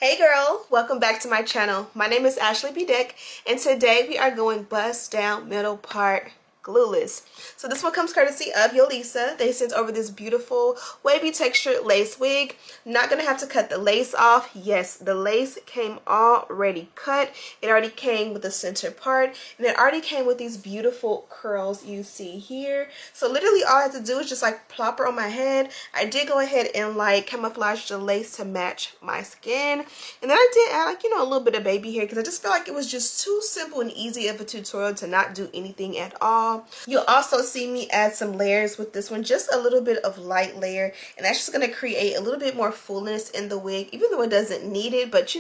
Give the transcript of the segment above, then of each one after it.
Hey girl, welcome back to my channel. My name is Ashley B. Dick, and today we are going bust down middle part glueless. So this one comes courtesy of Yolissa. They sent over this beautiful wavy textured lace wig. Not gonna have to cut the lace off. Yes, the lace came already cut. It already came with the center part, and it already came with these beautiful curls you see here. So literally all I have to do is just like plop her on my head. I did go ahead and like camouflage the lace to match my skin, and then I did add like, a little bit of baby hair because I just felt like it was just too simple and easy of a tutorial to not do anything at all. You'll also see me add some layers with this one, just a little bit of light layer, and that's just going to create a little bit more fullness in the wig, even though it doesn't need it. But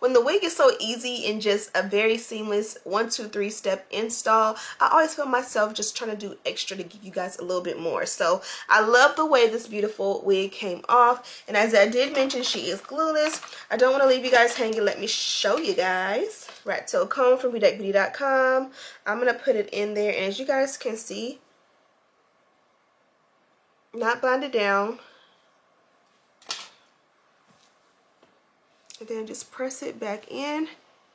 when the wig is so easy and just a very seamless 1, 2, 3 step install, I always feel myself just trying to do extra to give you guys a little bit more. So I love the way this beautiful wig came off, and as I did mention, she is glueless. I don't want to leave you guys hanging. Let me show you guys. Rat tail comb from BeDeckBeauty.com. I'm going to put it in there, and as you guys can see, not bonded down. And then just press it back in,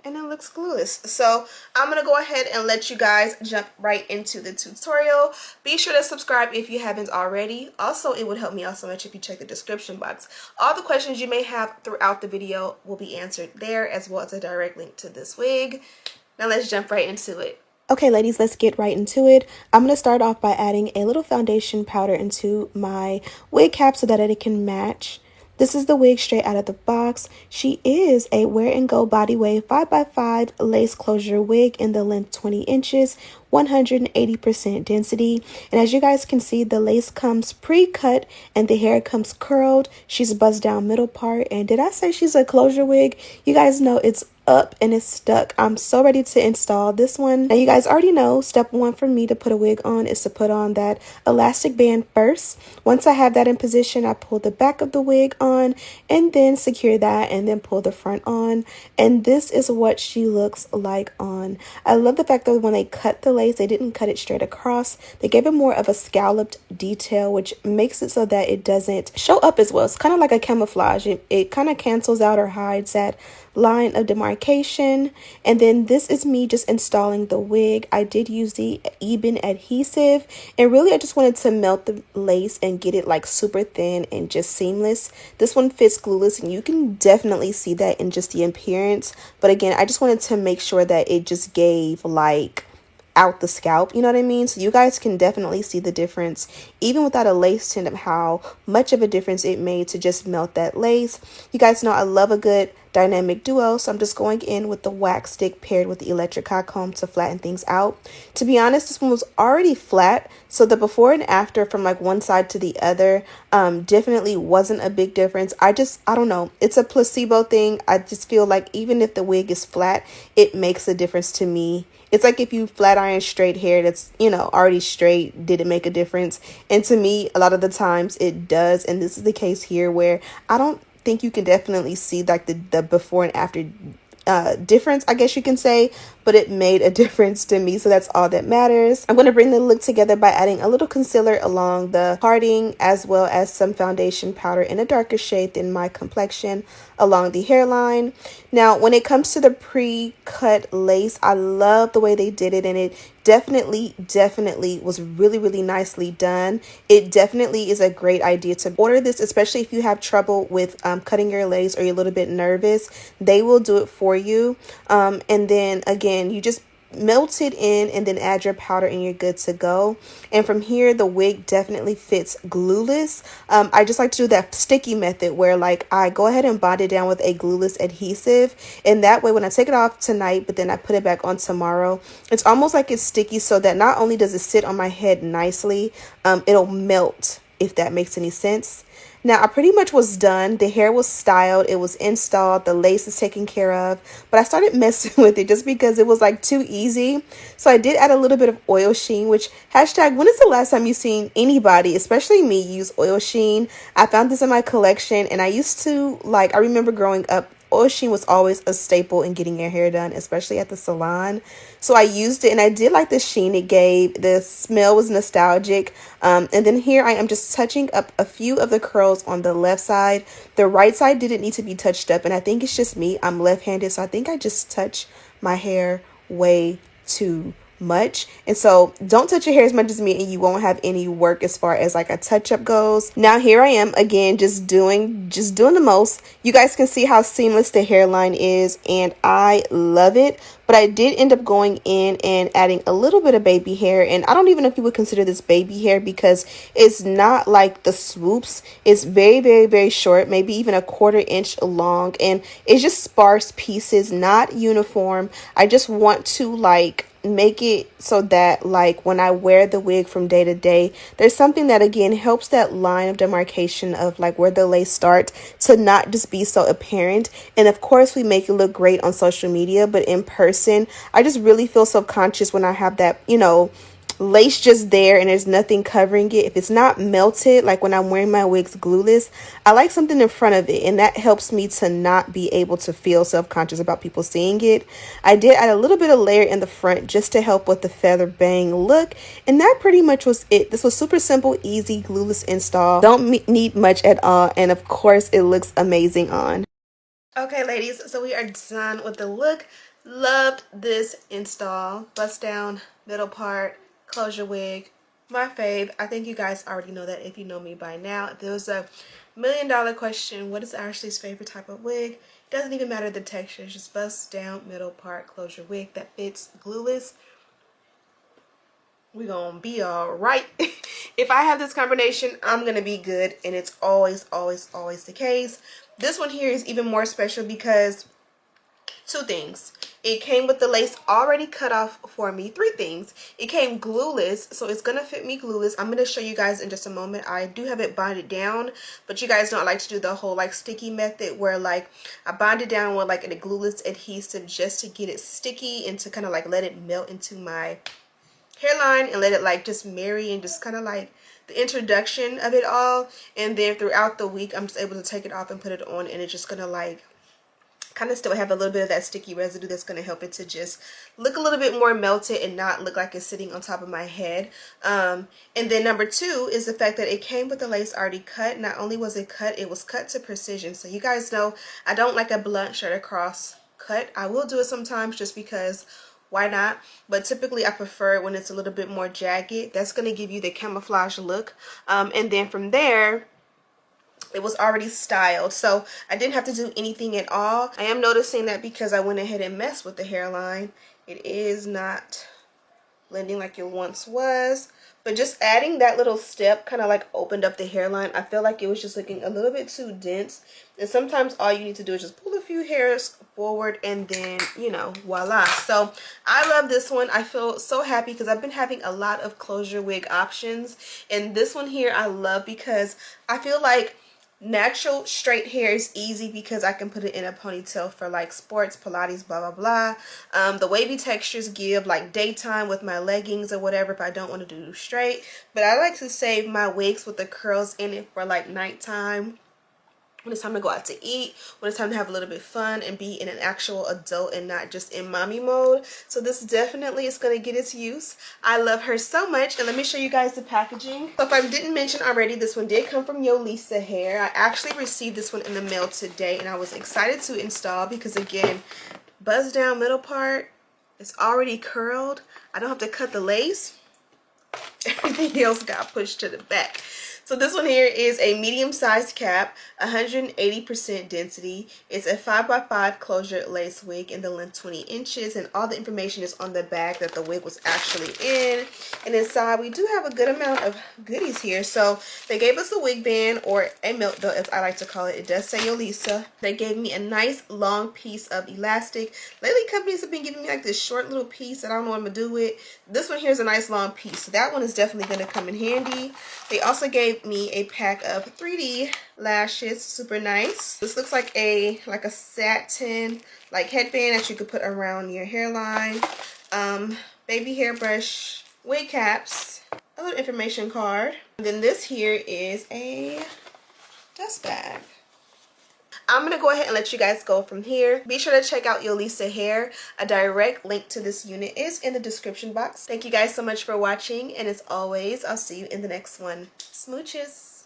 and it looks glueless. So I'm going to go ahead and let you guys jump right into the tutorial. Be sure to subscribe if you haven't already. Also, it would help me out so much if you check the description box. All the questions you may have throughout the video will be answered there, as well as a direct link to this wig. Now let's jump right into it. Okay, ladies, let's get right into it. I'm going to start off by adding a little foundation powder into my wig cap so that it can match. This is the wig straight out of the box. She is a wear and go body wave 5x5 lace closure wig in the length 20 inches, 180% density. And as you guys can see, the lace comes pre-cut and the hair comes curled. She's buzzed down middle part. And did I say she's a closure wig? You guys know it's up and it's stuck. I'm so ready to install this one. Now you guys already know step 1 for me to put a wig on is to put on that elastic band first. Once I have that in position, I pull the back of the wig on and then secure that and then pull the front on. And this is what she looks like on. I love the fact that when they cut the lace, they didn't cut it straight across. They gave it more of a scalloped detail, which makes it so that it doesn't show up as well. It's kind of like a camouflage. It kind of cancels out or hides that line of demarcation. And then this is me just installing the wig. I did use the Eben adhesive, and really I just wanted to melt the lace and get it like super thin and just seamless. This one fits glueless, and you can definitely see that in just the appearance. But again, I just wanted to make sure that it just gave like out the scalp, you know what I mean? So you guys can definitely see the difference, even without a lace tint, of how much of a difference it made to just melt that lace. You guys know I love a good dynamic duo, so I'm just going in with the wax stick paired with the electric hot comb to flatten things out. To be honest, this one was already flat, so the before and after from like one side to the other definitely wasn't a big difference. I don't know, it's a placebo thing. I just feel like even if the wig is flat, it makes a difference to me. It's like if you flat iron straight hair that's, already straight, did it make a difference? And to me, a lot of the times it does. And this is the case here where I don't think you can definitely see like the before and after difference, I guess you can say, but it made a difference to me, so that's all that matters. I'm going to bring the look together by adding a little concealer along the parting, as well as some foundation powder in a darker shade than my complexion along the hairline. Now, when it comes to the pre-cut lace, I love the way they did it, and it definitely was really nicely done. It definitely is a great idea to order this, especially if you have trouble with cutting your lace or you're a little bit nervous. They will do it for you. And then again, you just melt it in and then add your powder and you're good to go. And from here, the wig definitely fits glueless. I just like to do that sticky method where like I go ahead and bond it down with a glueless adhesive, and that way when I take it off tonight but then I put it back on tomorrow, it's almost like it's sticky, so that not only does it sit on my head nicely, it'll melt, if that makes any sense. Now, I pretty much was done. The hair was styled. It was installed. The lace is taken care of. But I started messing with it just because it was like too easy. So I did add a little bit of oil sheen, which hashtag, when is the last time you've seen anybody, especially me, use oil sheen? I found this in my collection, and I used to, like, I remember growing up oil sheen was always a staple in getting your hair done, especially at the salon. So I used it and I did like the sheen it gave. The smell was nostalgic. And then here I am just touching up a few of the curls on the left side. The right side didn't need to be touched up, and I think it's just me. I'm left-handed, so I think I just touch my hair way too much. And so don't touch your hair as much as me and you won't have any work as far as like a touch-up goes. Now here I am again, just doing the most. You guys can see how seamless the hairline is and I love it. But I did end up going in and adding a little bit of baby hair, and I don't even know if you would consider this baby hair because it's not like the swoops. It's very, very, very short, maybe even a 1/4 inch long, and it's just sparse pieces, not uniform. I just want to like make it so that like when I wear the wig from day to day, there's something that again helps that line of demarcation of like where the lace starts to not just be so apparent. And of course we make it look great on social media, but in person I just really feel self-conscious when I have that, you know, lace just there and there's nothing covering it. If it's not melted, like when I'm wearing my wigs glueless, I like something in front of it, and that helps me to not be able to feel self-conscious about people seeing it. I did add a little bit of layer in the front just to help with the feather bang look, and that pretty much was it. This was super simple, easy glueless install. Don't need much at all, and of course it looks amazing on. Okay ladies, so we are done with the look. Loved this install. Bust down, middle part, closure wig, my fave. I think you guys already know that if you know me by now. There was a $1,000,000 question, what is Ashley's favorite type of wig? It doesn't even matter the texture, it's just bust down, middle part, closure wig that fits glueless. We gonna be all right. If I have this combination, I'm gonna be good, and it's always, always, always the case. This one here is even more special because two things. It came with the lace already cut off for me. Three things. It came glueless, so it's gonna fit me glueless. I'm gonna show you guys in just a moment. I do have it bonded down, but you guys don't like to do the whole like sticky method where like I bind it down with like a glueless adhesive just to get it sticky and to kind of like let it melt into my hairline and let it like just marry and just kind of like the introduction of it all. And then throughout the week I'm just able to take it off and put it on, and it's just gonna like kind of still have a little bit of that sticky residue that's going to help it to just look a little bit more melted and not look like it's sitting on top of my head. And then number two is the fact that it came with the lace already cut. Not only was it cut, it was cut to precision. So you guys know I don't like a blunt straight across cut. I will do it sometimes just because why not, but typically I prefer when it's a little bit more jagged. That's going to give you the camouflage look. And then from there it was already styled, so I didn't have to do anything at all. I am noticing that because I went ahead and messed with the hairline, it is not blending like it once was. But just adding that little step kind of like opened up the hairline. I feel like it was just looking a little bit too dense, and sometimes all you need to do is just pull a few hairs forward and then, you know, voila. So I love this one. I feel so happy because I've been having a lot of closure wig options, and this one here I love because I feel like natural straight hair is easy because I can put it in a ponytail for like sports, Pilates, blah blah blah. The wavy textures give like daytime with my leggings or whatever if I don't want to do straight, but I like to save my wigs with the curls in it for like nighttime, when it's time to go out to eat, when it's time to have a little bit of fun and be in an actual adult and not just in mommy mode. So this definitely is going to get its use. I love her so much, and let me show you guys the packaging. So if I didn't mention already, this one did come from Yolissa Hair. I actually received this one in the mail today, and I was excited to install because again, buzz down middle part, it's already curled. I don't have to cut the lace. Everything else got pushed to the back. So this one here is a medium-sized cap, 180% density. It's a 5x5 closure lace wig in the length 20 inches, and all the information is on the bag that the wig was actually in. And inside we do have a good amount of goodies here. So they gave us a wig band, or a milk belt as I like to call it. It does say Yolissa. They gave me a nice long piece of elastic. Lately companies have been giving me like this short little piece that I don't know what I'm gonna do with. This one here is a nice long piece, so that one is definitely going to come in handy. They also gave me a pack of 3D lashes, super nice. This looks like a satin like headband that you could put around your hairline. Baby hairbrush, wig caps, a little information card. And then this here is a dust bag. I'm gonna go ahead and let you guys go from here. Be sure to check out Yolissa hair. A direct link to this unit is in the description box. Thank you guys so much for watching, and as always, I'll see you in the next one. Smooches.